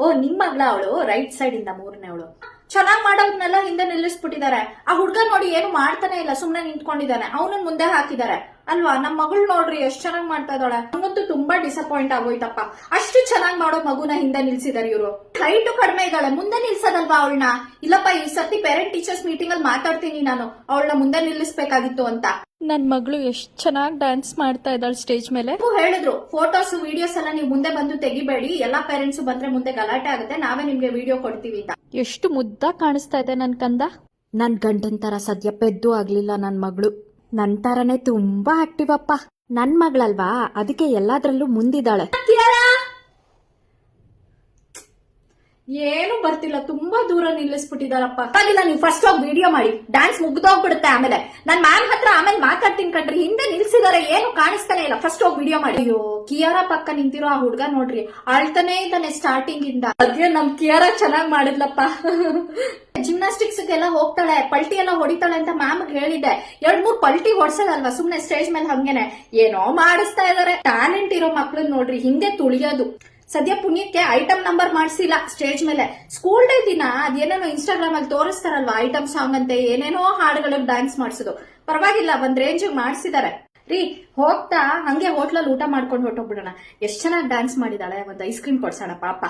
ಓ ನಿಮ್ ಮಗಳ ಅವಳು ರೈಟ್ ಸೈಡ್ ಇಂದ ಮೂರನೇ ಅವಳು ಚೆನ್ನಾಗ್ ಮಾಡೋದ್ನೆಲ್ಲ ಹಿಂದೆ ನಿಲ್ಲಿಸ್ಬಿಟ್ಟಿದ್ದಾರೆ. ಆ ಹುಡ್ಗ ನೋಡಿ ಏನು ಮಾಡ್ತಾನೆ ಇಲ್ಲ, ಸುಮ್ನೆ ನಿಂತ್ಕೊಂಡಿದ್ದಾನೆ. ಅವನನ್ನ ಮುಂದೆ ಹಾಕಿದ್ದಾರೆ ಅಲ್ವಾ. ನಮ್ ಮಗಳು ನೋಡ್ರಿ ಎಷ್ಟ್ ಚೆನ್ನಾಗ್ ಮಾಡ್ತಾ ಇದ್ದಾಳೆ. ನಂಗಂತೂ ತುಂಬಾ ಡಿಸಪಾಯಿಂಟ್ ಆಗೋಯ್ತಪ್ಪ. ಅಷ್ಟು ಚೆನ್ನಾಗ್ ಮಾಡೋ ಮಗುನ ಹಿಂದೆ ನಿಲ್ಸಿದಾರೆ ಇವರು. ಹೈಟು ಕಡಿಮೆ ಇದ್ದಾಳೆ, ಮುಂದೆ ನಿಲ್ಸದಲ್ವಾ ಅವಳನ್ನ. ಇಲ್ಲಪ್ಪ ಈ ಸತಿ ಪೇರೆಂಟ್ ಟೀಚರ್ಸ್ ಮೀಟಿಂಗ್ ಅಲ್ಲಿ ಮಾತಾಡ್ತೀನಿ ನಾನು, ಅವಳನ್ನ ಮುಂದೆ ನಿಲ್ಲಿಸ್ಬೇಕಾಗಿತ್ತು ಅಂತ. ನನ್ ಮಗಳು ಎಷ್ಟ್ ಚೆನ್ನಾಗಿ ಡ್ಯಾನ್ಸ್ ಮಾಡ್ತಾ ಇದ್ದಾಳೆ ಸ್ಟೇಜ್ ಮೇಲೆ. ಹೇಳಿದ್ರು ಫೋಟೋಸ್ ವಿಡಿಯೋಸ್ ಎಲ್ಲ ನೀವು ಮುಂದೆ ಬಂದು ತೆಗಿಬೇಡಿ, ಎಲ್ಲಾ ಪೇರೆಂಟ್ಸ್ ಬಂದ್ರೆ ಮುಂದೆ ಗಲಾಟೆ ಆಗುತ್ತೆ, ನಾವೇ ನಿಮ್ಗೆ ವಿಡಿಯೋ ಕೊಡ್ತೀವಿ ಅಂತ. ಎಷ್ಟು ಮುದ್ದ ಕಾಣಿಸ್ತಾ ಇದೆ ನನ್ ಕಂದ. ನನ್ ಗಂಡನ್ ತರ ಸದ್ಯ ಪೆದ್ದು ಆಗ್ಲಿಲ್ಲ ನನ್ ಮಗಳು. ನನ್ ತರನೇ ತುಂಬಾ ಆಕ್ಟಿವ್ ಅಪ್ಪ. ನನ್ ಮಗಳಲ್ವಾ, ಅದಕ್ಕೆ ಎಲ್ಲಾದ್ರಲ್ಲೂ ಮುಂದಿದ್ದಾಳೆ. ಏನು ಬರ್ತಿಲ್ಲ, ತುಂಬಾ ದೂರ ನಿಲ್ಲಿಸ್ಬಿಟ್ಟಿದಾರಪ್ಪ. ಆಗಿಲ್ಲ, ನೀವು ಫಸ್ಟ್ ಹೋಗಿ ವಿಡಿಯೋ ಮಾಡಿ, ಡ್ಯಾನ್ಸ್ ಮುಗ್ದೋಗ್ಬಿಡುತ್ತೆ. ಆಮೇಲೆ ನಾನ್ ಮ್ಯಾಮ್ ಹತ್ರ ಆಮೇಲೆ ಮಾತಾಡ್ತೀನಿ ಕಣ್ರಿ. ಹಿಂದೆ ನಿಲ್ಸಿದಾರೆ, ಏನು ಕಾಣಿಸ್ತಾನೆ ಇಲ್ಲ. ಫಸ್ಟ್ ಹೋಗಿ ವಿಡಿಯೋ ಮಾಡಿ. ಅಯ್ಯೋ, ಕಿಯಾರಾ ಪಕ್ಕ ನಿಂತಿರೋ ಆ ಹುಡ್ಗ ನೋಡ್ರಿ, ಅಳ್ತಾನೆ ಇದ್ದಾನೆ ಸ್ಟಾರ್ಟಿಂಗ್ ಇಂದ. ಅದೇ ನಮ್ ಕಿಯಾರಾ ಚೆನ್ನಾಗ್ ಮಾಡಿದ್ಲಪ್ಪ. ಜಿಮ್ನಾಸ್ಟಿಕ್ಸ್ ಗೆಲ್ಲ ಹೋಗ್ತಾಳೆ, ಪಲ್ಟಿ ಎಲ್ಲ ಹೊಡಿತಾಳೆ ಅಂತ ಮ್ಯಾಮ್ ಹೇಳಿದೆ. 2-3 ಪಲ್ಟಿ ಹೊಡ್ಸೋದಲ್ವಾ ಸುಮ್ನೆ ಸ್ಟೇಜ್ ಮೇಲೆ ಹಂಗೇನೆ ಏನೋ ಮಾಡಿಸ್ತಾ ಇದಾರೆ. ಟ್ಯಾಲೆಂಟ್ ಇರೋ ಮಕ್ಳನ್ನ ನೋಡ್ರಿ ಹಿಂದೆ ತುಳಿಯೋದು. ಸದ್ಯ ಪುಣ್ಯಕ್ಕೆ ಐಟಮ್ ನಂಬರ್ ಮಾಡಿಸಿಲ್ಲ ಸ್ಟೇಜ್ ಮೇಲೆ. ಸ್ಕೂಲ್ ಡೇ ದಿನ ಅದೇನೇನೋ ಇನ್ಸ್ಟಾಗ್ರಾಮ್ ಅಲ್ಲಿ ತೋರಿಸ್ತಾರಲ್ವಾ, ಐಟಮ್ ಸಾಂಗ್ ಅಂತೆ ಏನೇನೋ ಹಾಡುಗಳಿಗೆ ಡ್ಯಾನ್ಸ್ ಮಾಡಿಸೋದು. ಪರವಾಗಿಲ್ಲ, ಒಂದ್ ರೇಂಜ್ ಮಾಡಿಸಿದಾರೆ ರೀ. ಹೋಗ್ತಾ ಹಂಗೆ ಹೋಟ್ಲಲ್ಲಿ ಊಟ ಮಾಡ್ಕೊಂಡು ಹೊಟ್ಟೋಗ್ಬಿಡೋಣ. ಎಷ್ಟ್ ಚೆನ್ನಾಗಿ ಡ್ಯಾನ್ಸ್ ಮಾಡಿದಾಳೆ. ಒಂದ್ ಐಸ್ ಕ್ರೀಮ್ ಕೊಡ್ಸೋಣ ಪಾಪ.